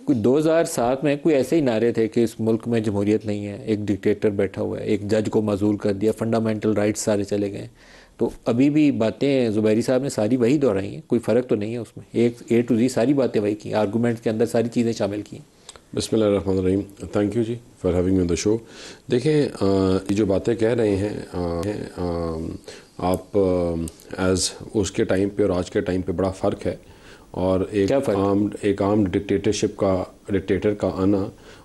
کوئی 2007 میں کوئی ایسے ہی نعرے تھے کہ اس ملک میں جمہوریت نہیں ہے, ایک ڈکٹیٹر بیٹھا ہوا ہے, ایک جج کو معزول کر دیا, فنڈامنٹل رائٹس سارے چلے گئے. تو ابھی بھی باتیں زبیری صاحب نے ساری وہی دہرائی ہیں, کوئی فرق تو نہیں ہے اس میں, ایک اے ٹو زی ساری باتیں وہی کی, آرگومنٹس کے اندر ساری چیزیں شامل کی. بسم اللہ الرحمن الرحیم. Thank you ji for having me on the show. دیکھیں یہ جو باتیں کہہ رہے ہیں آپ ایز اس کے ٹائم پہ اور آج کے ٹائم پہ بڑا فرق ہے, اور ایک عام ڈکٹیٹر کا آنا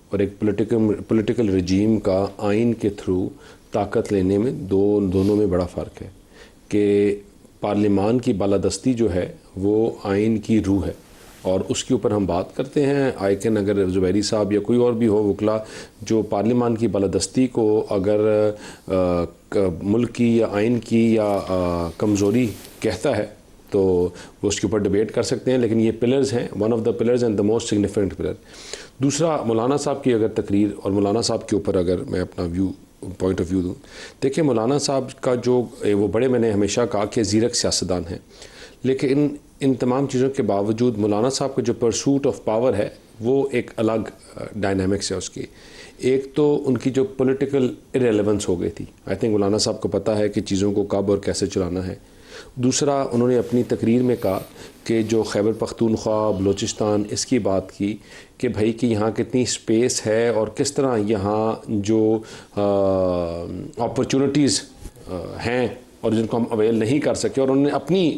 اور ایک پولیٹیکل رجیم کا آئین کے تھرو طاقت لینے میں دونوں میں بڑا فرق ہے. کہ پارلیمان کی بالادستی جو ہے وہ آئین کی روح ہے, اور اس کے اوپر ہم بات کرتے ہیں. آئیکن اگر زبیری صاحب یا کوئی اور بھی ہو وکلا جو پارلیمان کی بالادستی کو اگر ملک کی یا آئین کی یا کمزوری کہتا ہے تو وہ اس کے اوپر ڈیبیٹ کر سکتے ہیں, لیکن یہ پلرز ہیں, one of the pillars and the most significant pillar. دوسرا مولانا صاحب کی اگر تقریر اور مولانا صاحب کے اوپر اگر میں اپنا پوائنٹ آف ویو دوں, دیکھیں مولانا صاحب کا جو وہ بڑے, میں نے ہمیشہ کہا کہ زیرک سیاستدان ہیں, لیکن ان تمام چیزوں کے باوجود مولانا صاحب کا جو پرسوٹ آف پاور ہے وہ ایک الگ ڈائنامکس ہے اس کی. ایک تو ان کی جو پولیٹیکل ارریلیونس ہو گئی تھی, آئی تھنک مولانا صاحب کو پتہ ہے کہ چیزوں کو کب اور کیسے چلانا ہے. دوسرا انہوں نے اپنی تقریر میں کہا کہ جو خیبر پختونخوا بلوچستان اس کی بات کی کہ بھائی کہ یہاں کتنی سپیس ہے اور کس طرح یہاں جو اپرچونٹیز ہیں اور جن کو ہم اویل نہیں کر سکے, اور انہوں نے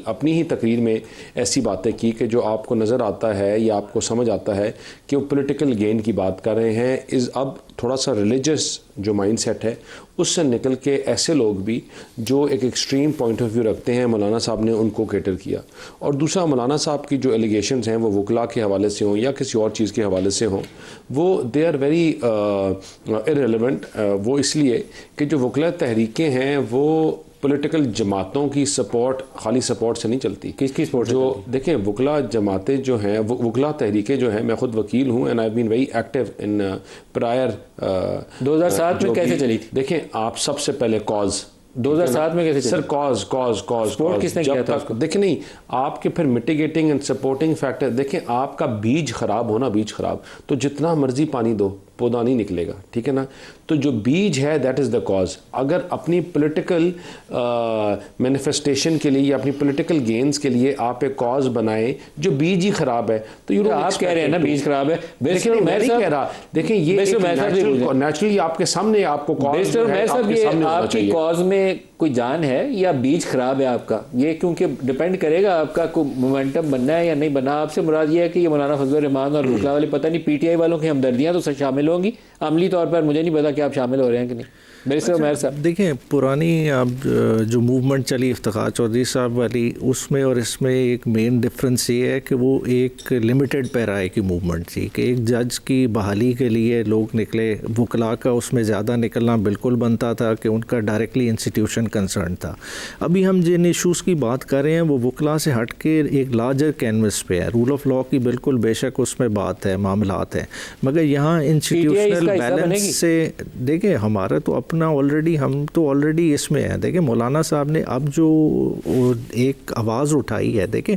اپنی ہی تقریر میں ایسی باتیں کی کہ جو آپ کو نظر آتا ہے یا آپ کو سمجھ آتا ہے کہ وہ پولیٹیکل گین کی بات کر رہے ہیں. اب تھوڑا سا ریلیجس جو مائنڈ سیٹ ہے اس سے نکل کے ایسے لوگ بھی جو ایک ایکسٹریم پوائنٹ آف ویو رکھتے ہیں, مولانا صاحب نے ان کو کیٹر کیا. اور دوسرا مولانا صاحب کی جو ایلیگیشنز ہیں وہ وکلا کے حوالے سے ہوں یا کسی اور چیز کے حوالے سے ہوں, وہ دے آر ویری ارریلیونٹ. وہ اس لیے کہ جو وکلا تحریکیں ہیں وہ پولیٹیکل جماعتوں کی سپورٹ, خالی سپورٹ سے نہیں چلتی. کس کی سپورٹ جو دیکھیں وکلا جماعتیں جو ہیں, وکلا تحریکیں جو ہیں, میں خود وکیل ہوں and I been very active in prior. 2007 میں کیسے چلی تھی؟ دیکھیں آپ سب سے پہلے کاز 2007 میں کیسے چلی؟ سر کاز کس نے کیا تھا اس کو؟ دیکھیں نہیں آپ کے پھر میٹیگیٹنگ اینڈ سپورٹنگ فیکٹر. دیکھیں آپ کا بیج خراب ہونا, بیج خراب تو جتنا مرضی پانی دو پودا نہیں نکلے گا, ٹھیک ہے نا. تو جو بیج ہے دیٹ از دا کاز. اگر اپنی پولیٹیکل مینیفیسٹیشن کے لیے یا اپنی پولیٹیکل گینز کے لیے آپ ایک کاز بنائیں جو بیج ہی خراب ہے تو آپ کہہ رہے ہیں نا بیج خراب ہے. میں نہیں کہہ رہا, دیکھیں یہ نیچرلی آپ کے سامنے آپ کو کاز آپ کی کاز میں کوئی جان ہے یا بیج خراب ہے آپ کا, یہ کیونکہ ڈیپینڈ کرے گا آپ کا کوئی مومنٹم بننا ہے یا نہیں بننا. آپ سے مراد یہ ہے کہ یہ مولانا فضل الرحمان اور وکلا والے پتہ نہیں پی ٹی آئی والوں کی ہمدردیاں تو شامل ہوں گی, عملی طور پر مجھے نہیں پتا کہ آپ شامل ہو رہے ہیں کہ نہیں. دیکھیں پرانی اب جو موومنٹ چلی افتخار چودھری صاحب والی, اس میں اور اس میں ایک مین ڈفرینس یہ ہے کہ وہ ایک لمیٹڈ پیرائے کی موومنٹ تھی کہ ایک جج کی بحالی کے لیے لوگ نکلے. وکلا کا اس میں زیادہ نکلنا بالکل بنتا تھا کہ ان کا ڈائریکٹلی انسٹیٹیوشن کنسرن تھا. ابھی ہم جن ایشوز کی بات کر رہے ہیں وہ وکلا سے ہٹ کے ایک لارجر کینوس پہ ہے. رول آف لا کی بالکل بے شک اس میں بات ہے, معاملات ہیں, مگر یہاں انسٹیٹیوشنل بیلنس سے دیکھیں ہمارا تو اپنا آلریڈی ہم تو آلریڈی اس میں ہیں. دیکھیں مولانا صاحب نے اب جو ایک آواز اٹھائی ہے, دیکھیں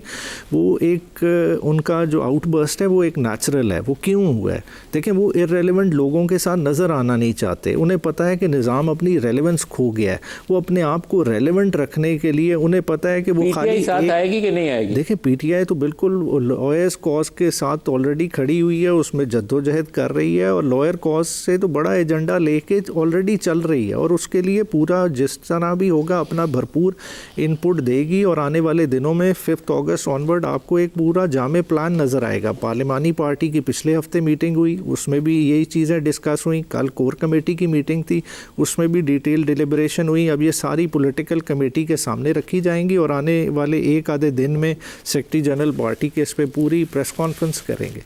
وہ ایک ان کا جو آؤٹ برسٹ ہے وہ ایک نیچرل ہے. وہ کیوں ہوا ہے؟ دیکھیں وہ ارریلیونٹ لوگوں کے ساتھ نظر آنا نہیں چاہتے. انہیں پتہ ہے کہ نظام اپنی ریلیونس کھو گیا ہے. وہ اپنے آپ کو ریلیونٹ رکھنے کے لیے انہیں پتہ ہے کہ وہ خالی ساتھ آئے گی کہ نہیں آئے گی. دیکھیں پی ٹی آئی تو بالکل لائرس کاز کے ساتھ آلریڈی کھڑی ہوئی ہے, اس میں جدوجہد کر رہی ہے, اور لائر کاز سے تو بڑا ایجنڈا لے کے آلریڈی چل رہی ہے, اور اس کے لیے پورا جس طرح بھی ہوگا اپنا بھرپور ان پٹ دے گی. اور آنے والے دنوں میں 5 اگست آنورڈ آپ کو ایک پورا جامع پلان نظر آئے گا. پارلیمانی پارٹی کی پچھلے ہفتے میٹنگ ہوئی, اس میں بھی یہی چیزیں ڈسکس ہوئیں. کل کور کمیٹی کی میٹنگ تھی, اس میں بھی ڈیٹیل ڈیلیبریشن ہوئی. اب یہ ساری پولیٹیکل کمیٹی کے سامنے رکھی جائیں گی, اور آنے والے ایک آدھے دن میں سیکرٹری جنرل پارٹی کے اس پہ پوری پریس کانفرنس کریں گے.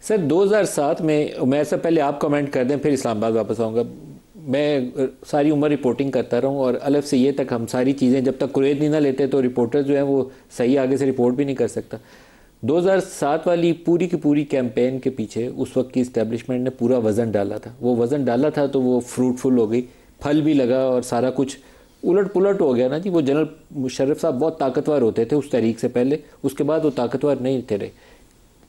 سر 2007 میں سے پہلے آپ کمنٹ کر دیں پھر اسلام آباد واپس آؤں گا. میں ساری عمر رپورٹنگ کرتا رہا ہوں, اور الف سے یہ تک ہم ساری چیزیں جب تک قریت نہیں نہ لیتے تو رپورٹر جو ہیں وہ صحیح آگے سے رپورٹ بھی نہیں کر سکتا. 2007 والی پوری کی پوری کیمپین کے پیچھے اس وقت کی اسٹیبلشمنٹ نے پورا وزن ڈالا تھا. وہ وزن ڈالا تھا تو وہ فروٹفل ہو گئی, پھل بھی لگا اور سارا کچھ الٹ پلٹ ہو گیا نا جی. وہ جنرل مشرف صاحب بہت طاقتور ہوتے تھے اس تحریک سے پہلے, اس کے بعد وہ طاقتور نہیں تھے رہے.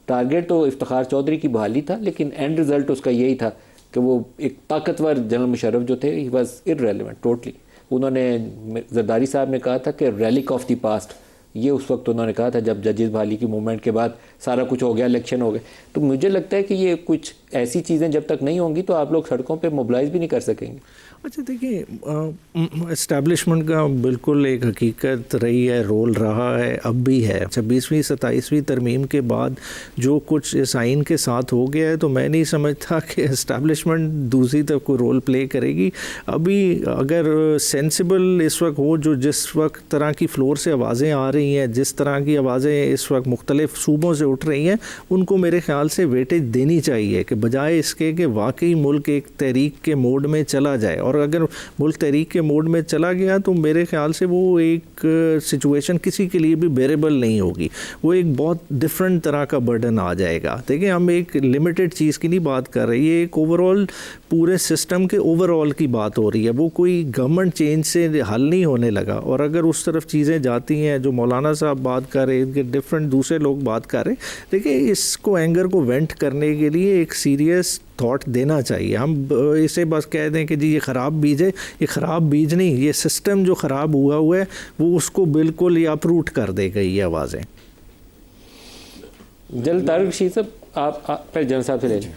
ٹارگیٹ تو افتخار چودھری کی بحالی تھا، لیکن اینڈ رزلٹ اس کا یہی تھا کہ وہ ایک طاقتور جنرل مشرف جو تھے، ہی واز ارریلیونٹ ٹوٹلی. انہوں نے زرداری صاحب نے کہا تھا کہ ریلک آف دی پاسٹ، یہ اس وقت انہوں نے کہا تھا جب ججز بحالی کی موومنٹ کے بعد سارا کچھ ہو گیا، الیکشن ہو گئے. تو مجھے لگتا ہے کہ یہ کچھ ایسی چیزیں جب تک نہیں ہوں گی تو آپ لوگ سڑکوں پہ موبلائز بھی نہیں کر سکیں گے. اچھا دیکھیں، اسٹیبلشمنٹ کا بالکل ایک حقیقت رہی ہے، رول رہا ہے، اب بھی ہے. 26ویں 27ویں ترمیم کے بعد جو کچھ اس آئین کے ساتھ ہو گیا ہے تو میں نہیں سمجھتا کہ اسٹیبلشمنٹ دوسری طرف کوئی رول پلے کرے گی. ابھی اگر سینسیبل اس وقت ہو، جو جس وقت طرح کی فلور سے آوازیں آ رہی ہیں، جس طرح کی آوازیں اس وقت مختلف صوبوں سے اٹھ رہی ہیں، ان کو میرے خیال سے ویٹیج دینی چاہیے کہ بجائے اس کے کہ واقعی ملک ایک تحریک کے موڈ میں چلا جائے. اور اگر ملک تحریک کے موڈ میں چلا گیا تو میرے خیال سے وہ ایک سچویشن کسی کے لیے بھی بیریبل نہیں ہوگی، وہ ایک بہت ڈفرینٹ طرح کا برڈن آ جائے گا. دیکھیں، ہم ایک لمیٹڈ چیز کی نہیں بات کر رہے، یہ ایک اوور آل پورے سسٹم کے اوور آل کی بات ہو رہی ہے. وہ کوئی گورنمنٹ چینج سے حل نہیں ہونے لگا. اور اگر اس طرف چیزیں جاتی ہیں جو مولانا صاحب بات کر رہے، ڈفرینٹ دوسرے لوگ بات کر رہے، دیکھیں اس کو اینگر کو وینٹ کرنے کے لیے ایک سیریس تھاٹ دینا چاہیے. ہم اسے بس کہہ دیں کہ جی یہ خراب بیج ہے، یہ خراب بیج نہیں، یہ سسٹم جو خراب ہوا ہے وہ اس کو بالکل یا اپروٹ کر دے گئی یہ آوازیں. جنرل طارق رشید صاحب، آپ پہلے جنرل صاحب سے لے لیں.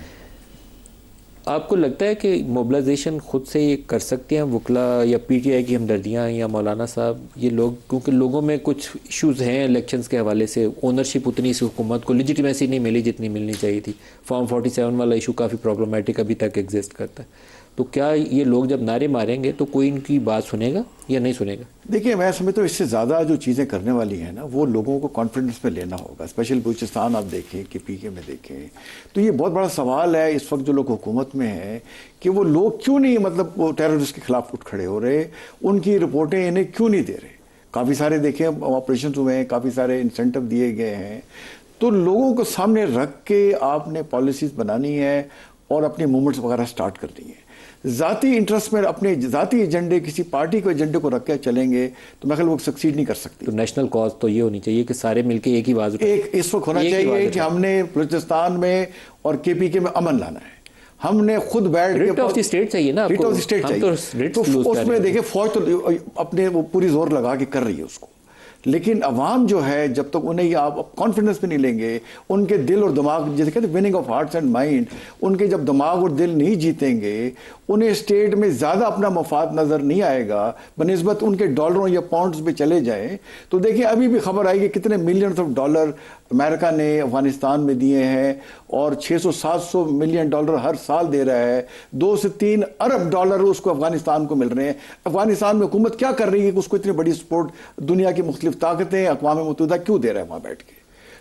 آپ کو لگتا ہے کہ موبلائزیشن خود سے یہ کر سکتے ہیں وکلا یا پی ٹی آئی کی ہمدردیاں یا مولانا صاحب، یہ لوگ، کیونکہ لوگوں میں کچھ ایشوز ہیں الیکشنز کے حوالے سے، اونرشپ اتنی اس حکومت کو لیجیٹیمیسی نہیں ملی جتنی ملنی چاہیے تھی. فارم 47 والا ایشو کافی پرابلمٹک ابھی تک ایگزسٹ کرتا ہے. تو کیا یہ لوگ جب نعرے ماریں گے تو کوئی ان کی بات سنے گا یا نہیں سنے گا؟ دیکھیں، میں سمجھتا ہوں اس سے زیادہ جو چیزیں کرنے والی ہیں نا، وہ لوگوں کو کانفیڈنس پہ لینا ہوگا. اسپیشل بلوچستان آپ دیکھیں کہ پی کے میں دیکھیں تو یہ بہت بڑا سوال ہے اس وقت جو لوگ حکومت میں ہیں کہ وہ لوگ کیوں نہیں، مطلب وہ ٹیررسٹ کے خلاف اٹھ کھڑے ہو رہے، ان کی رپورٹیں انہیں کیوں نہیں دے رہے. کافی سارے دیکھیں آپریشنز ہوئے ہیں، کافی سارے انسینٹو دیے گئے ہیں. تو لوگوں کو سامنے رکھ کے آپ نے پالیسیز بنانی ہے اور اپنی موومنٹس وغیرہ سٹارٹ کرنی ہے. ذاتی انٹرسٹ میں اپنے ذاتی ایجنڈے، کسی پارٹی کو ایجنڈے کو رکھ کے چلیں گے تو میں خیال وہ سکسیڈ نہیں کر سکتی. تو نیشنل کاز تو یہ ہونی چاہیے کہ سارے مل کے ایک ہی آواز اٹھائیں. ایک اس وقت ہونا چاہیے کہ ہم نے بلوچستان میں اور کے پی کے میں امن لانا ہے. ہم نے خود بیٹھ کے ریٹ آف دی اسٹیٹ چاہیے نا، ریٹ آف دی اسٹیٹ چاہیے. تو اس میں دیکھیں فوج تو اپنے وہ پوری زور لگا کے کر رہی ہے اس کو، لیکن عوام جو ہے جب تک انہیں آپ کانفیڈنس پہ نہیں لیں گے، ان کے دل اور دماغ، جیسے کہتے ہیں winning of hearts and mind, ان کے جب دماغ اور دل نہیں جیتیں گے، انہیں اسٹیٹ میں زیادہ اپنا مفاد نظر نہیں آئے گا بنسبت ان کے ڈالروں یا پاؤنڈز پہ چلے جائیں. تو دیکھیں ابھی بھی خبر آئی کہ کتنے ملینز آف ڈالر امریکہ نے افغانستان میں دیے ہیں، اور 600-700 ملین ڈالر ہر سال دے رہا ہے. 2 سے 3 ارب ڈالر اس کو افغانستان کو مل رہے ہیں. افغانستان میں حکومت کیا کر رہی ہے کہ اس کو اتنی بڑی سپورٹ دنیا کی مختلف طاقتیں، اقوام متحدہ کیوں دے رہا ہے وہاں بیٹھ کے؟